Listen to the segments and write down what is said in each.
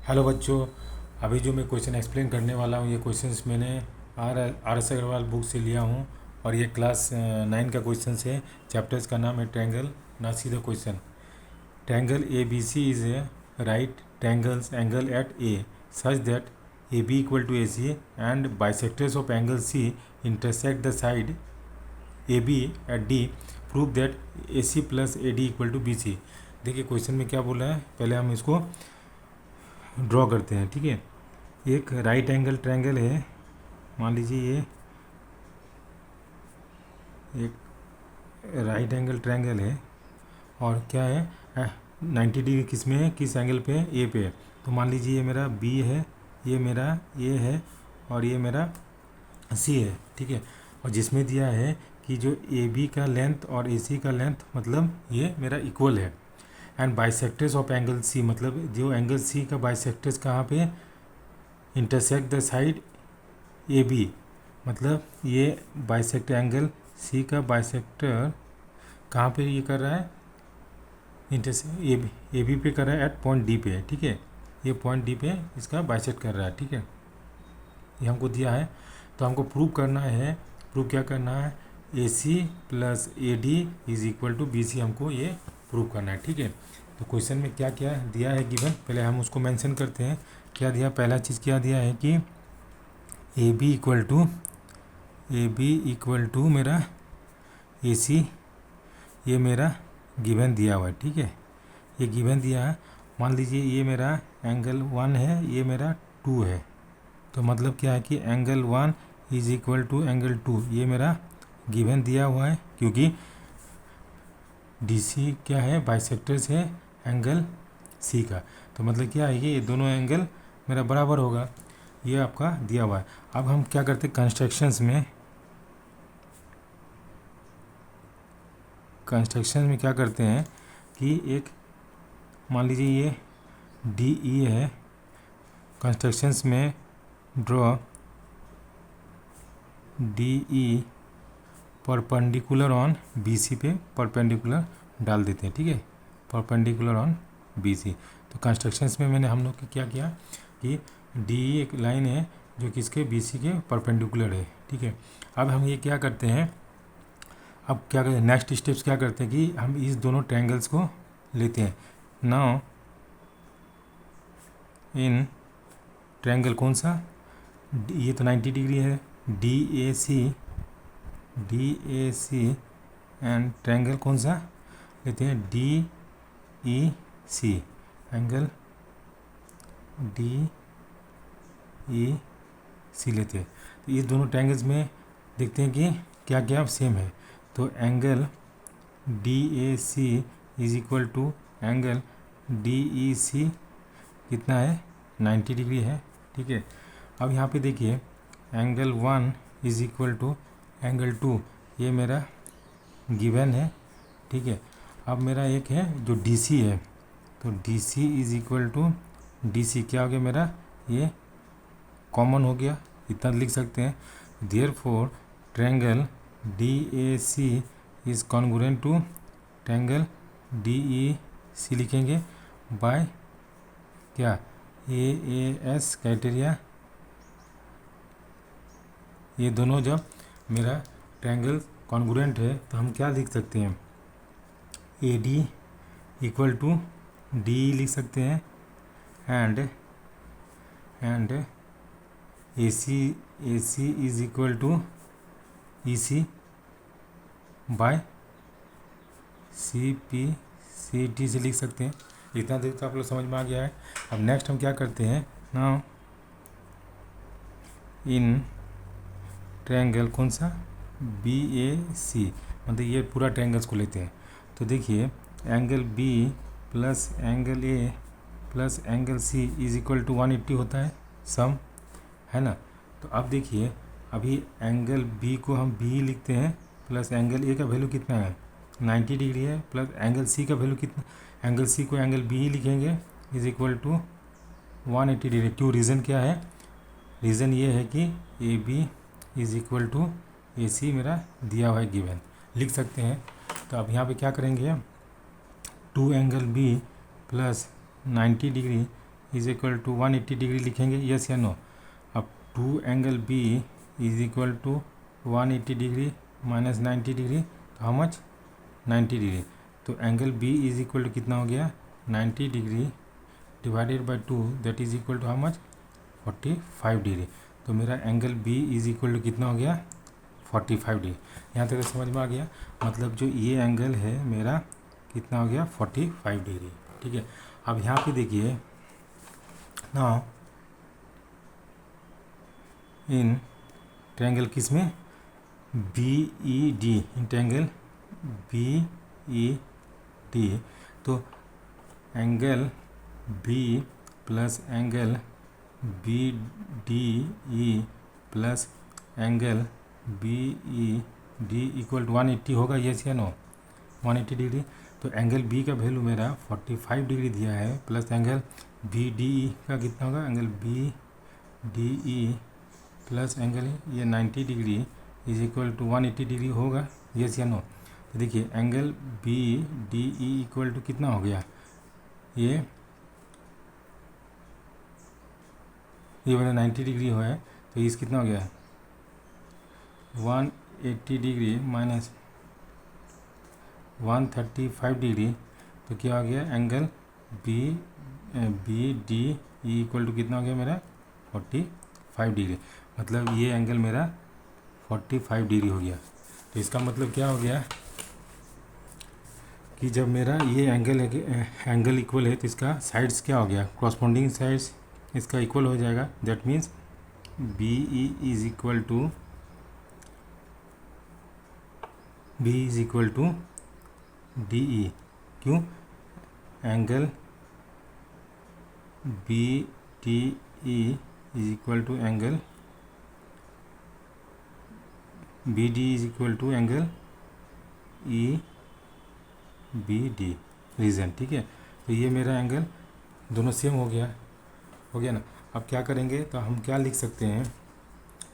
Hello बच्चों, अभी जो मैं क्वेश्चन एक्सप्लेन करने वाला हूँ ये क्वेश्चंस मैंने आर एस अग्रवाल बुक से लिया हूँ और ये क्लास 9 का क्वेश्चन है। चैप्टर्स का नाम है ट्रायंगल। ना see the question. Triangle A B C is a right triangles angle at A such that A B equal to A C and bisectors of angle C intersect the side A B at D prove that A C plus A D equal to B C. देखिए question में क्या बोला है, पहले हम इसको draw करते हैं। ठीक है, एक राइट एंगल ट्रायंगल है, मान लीजिए ये एक राइट एंगल ट्रायंगल है और क्या है 90 डिग्री किस में है, किस एंगल पे है, ए पे है। तो मान लीजिए ये मेरा बी है, ये मेरा ए है और ये मेरा सी है। ठीक है, और जिसमें दिया है कि जो ए बी का लेंथ और ए सी का लेंथ मतलब ये मेरा इक्वल है and bisectors of angle C मतलब जो एंगल सी का बाइसेक्टर्स कहाँ पे intersect the side A B मतलब ये बाइसेक्टर एंगल सी का बाइसेक्टर कहाँ पे ये कर रहा है, इंटरसेक्ट ए बी पे कर रहा है एट पॉइंट डी पे। ठीक है, ये पॉइंट डी पे इसका बाइसेक्ट कर रहा है। ठीक है, ये हमको दिया है तो हमको प्रूव करना है। प्रूव क्या करना है, A C plus A D is equal to B C, हमको ये प्रूव करना है। ठीक है, तो क्वेश्चन में क्या क्या दिया है गिवन, पहले हम उसको मेंशन करते हैं। क्या दिया, पहला चीज़ क्या दिया है कि ए बी इक्वल टू मेरा ए सी, ये मेरा गिवन दिया हुआ है। ठीक है, ये गिवन दिया है। मान लीजिए ये मेरा एंगल 1 है, ये मेरा 2 है, तो मतलब क्या है कि angle 1 is equal to angle 2, ये मेरा गिवन दिया हुआ है क्योंकि डी सी क्या है, बाइसेक्टर्स है एंगल सी का। तो मतलब क्या है कि ये दोनों एंगल मेरा बराबर होगा, ये आपका दिया हुआ है। अब हम क्या करते हैं, कंस्ट्रक्शन में क्या करते हैं कि एक मान लीजिए ये डी ई है, कंस्ट्रक्शंस में draw D E perpendicular on B C पे परपेंडिकुलर डाल देते हैं। ठीक है, परपेंडिकुलर ऑन बी सी। तो कंस्ट्रक्शंस में मैंने हम लोग क्या किया कि डी एक लाइन है जो कि इसके बी सी के परपेंडिकुलर है। ठीक है, अब हम ये क्या करते हैं, अब क्या करते हैं, नेक्स्ट स्टेप्स क्या करते हैं कि हम इस दोनों ट्रायंगल्स को लेते हैं। नाउ इन ट्रायंगल कौन सा, ये तो 90 डिग्री है, D A C and triangle कौन सा लेते हैं, D E C, angle D E C लेते हैं। तो ये दोनों ट्रायंगल्स में देखते हैं कि क्या क्या सेम है। तो angle D A C is equal to angle D E C कितना है, 90 डिग्री है। ठीक है, अब यहाँ पे देखिए angle 1 is equal to angle 2, ये मेरा गिवन है। ठीक है, अब मेरा एक है जो डी सी है, तो D C is equal to D C क्या हो गया मेरा, ये कॉमन हो गया, इतना लिख सकते हैं। Therefore triangle D A C is congruent to triangle D E C लिखेंगे बाय क्या, एस क्राइटेरिया। ये दोनों जब मेरा ट्रायंगल कॉन्ग्रुएंट है तो हम क्या लिख सकते हैं, A D equal to D लिख सकते हैं and A C is equal to E C by C T से लिख सकते हैं। इतना देर तो आप लोग समझ में आ गया है। अब नेक्स्ट हम क्या करते हैं, नाउ इन ट्रायंगल कौन सा, बी ए सी, मतलब ये पूरा ट्रायंगल्स को लेते हैं। तो देखिए angle B plus angle A plus angle C is equal to 180 होता है सम, है ना। तो अब देखिए अभी एंगल बी को हम बी लिखते हैं प्लस एंगल ए का वैल्यू कितना है, 90 डिग्री है, प्लस एंगल सी का वैल्यू कितना, एंगल सी को एंगल बी ही लिखेंगे इज इक्वल टू 180 डिग्री। क्यों, रीज़न क्या है, रीज़न ये है कि A B is equal to A C मेरा दिया हुआ है, गिवन लिख सकते हैं। तो अब यहाँ पे क्या करेंगे, 2 angle B plus 90 degree is equal to 180 degree लिखेंगे, यस या नो? अब 2 angle B is equal to 180 degree minus 90 degree, तो हाउ मच? 90 डिग्री। तो angle B is equal to कितना हो गया? 90 degree divided by 2, that is equal to how much? 45 degree. तो मेरा angle B is equal to कितना हो गया? 45 डिग्री। यहाँ तक समझ में आ गया? मतलब जो ये एंगल है मेरा कितना हो गया? 45 डिग्री। ठीक है, अब यहाँ पे देखिए ना, इन ट्रायंगल किस में? B E D, in triangle B E D. तो angle B plus angle B D E plus angle B E D equal to 180 होगा, यस या नो? 180 डिग्री। तो एंगल बी का वैल्यू मेरा 45 डिग्री दिया है, plus angle B D E का कितना होगा? Angle B D E plus angle ये 90 degree is equal to 180 degree होगा, यस या नो? तो देखिए angle B D E equal to कितना हो गया? ये मेरा 90 डिग्री हो है, तो इस कितना हो गया? 180 डिग्री माइनस 135 डिग्री, तो क्या हो गया? Angle B D E equal to कितना हो गया मेरा? 45 डिग्री। मतलब ये एंगल मेरा 45 डिग्री हो गया। तो इसका मतलब क्या हो गया कि जब मेरा ये एंगल इक्वल है तो इसका साइड्स क्या हो गया? कॉरस्पॉन्डिंग साइड्स इसका इक्वल हो जाएगा। That means B E is equal to D E. क्यों? Angle B T E is equal to angle B D is equal to angle E B D reason. ठीक है, तो ये मेरा एंगल दोनों सेम हो गया ना। अब क्या करेंगे? तो हम क्या लिख सकते हैं?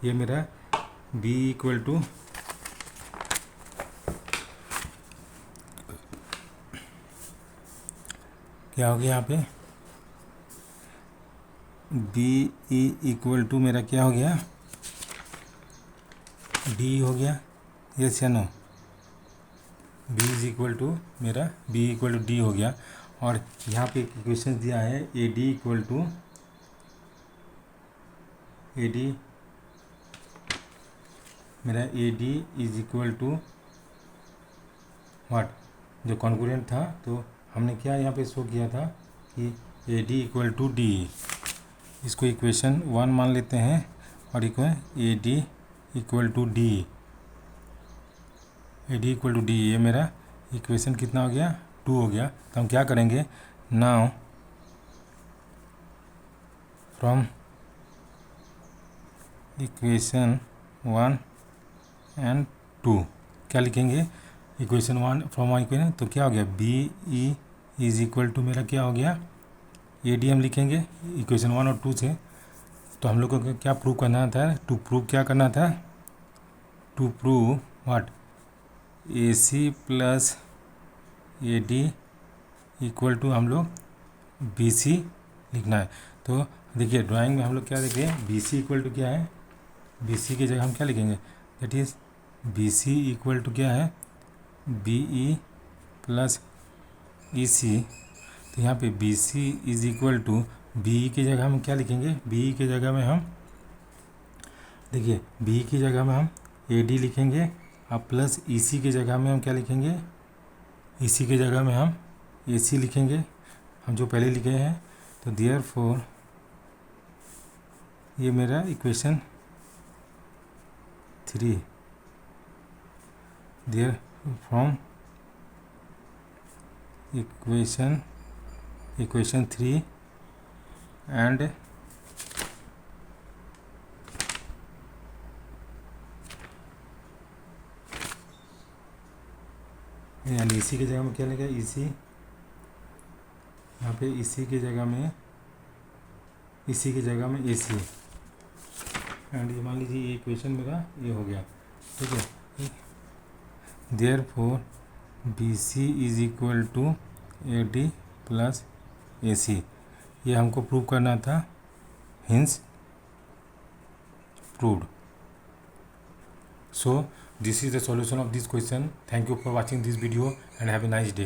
ये मेरा b इक्वल टू क्या हो गया? यहाँ पे बी ई इक्वल टू मेरा क्या हो गया? डी हो गया, यस या no? b is equal to मेरा b इक्वल टू डी हो गया। और यहाँ पे इक्वेशन दिया है ए डी इक्वल टू मेरा A D is equal to what? जो कॉन्ग्रुएंट था, तो हमने क्या यहाँ पे शो किया था कि A D equal to D. इसको इक्वेशन 1 मान लेते हैं और A D equal to D, ये मेरा इक्वेशन कितना हो गया? 2 हो गया। तो हम क्या करेंगे? नाउ फ्रॉम इक्वेशन 1 एंड 2 क्या लिखेंगे? इक्वेशन 1 फ्रॉम इक्वेशन, तो क्या हो गया? B E is equal to मेरा क्या हो गया? ए डी हम लिखेंगे इक्वेशन 1 और 2 से। तो हम लोग को क्या प्रूव करना था? क्या करना था? To prove what? A C plus A D equal to हम लोग बी सी लिखना है। तो देखिए ड्राइंग में हम लोग क्या देखें? बी सी इक्वल टू क्या है? बी सी की जगह हम क्या लिखेंगे? That is B C equal to क्या है? B E plus E C. तो यहाँ पे B C is equal to B E की जगह हम क्या लिखेंगे? बी ई की जगह में हम देखिए बी ई की जगह में हम ए डी लिखेंगे, और प्लस ई सी की जगह में हम क्या लिखेंगे? ई सी की जगह में हम ए सी लिखेंगे, हम जो पहले लिखे हैं। तो देयरफॉर ये मेरा equation 3 therefrom equation 3 and यानी इसी की जगह में क्या लिखा है? इसी यहाँ पे इसी की जगह में ए सी। एंड ये मान लीजिए ये इक्वेशन मेरा ये हो गया। ठीक है, therefore B C is equal to A D plus A C. ये हमको प्रूव करना था, hence proved. So this is the solution of this question. Thank you for watching this video and have a nice day.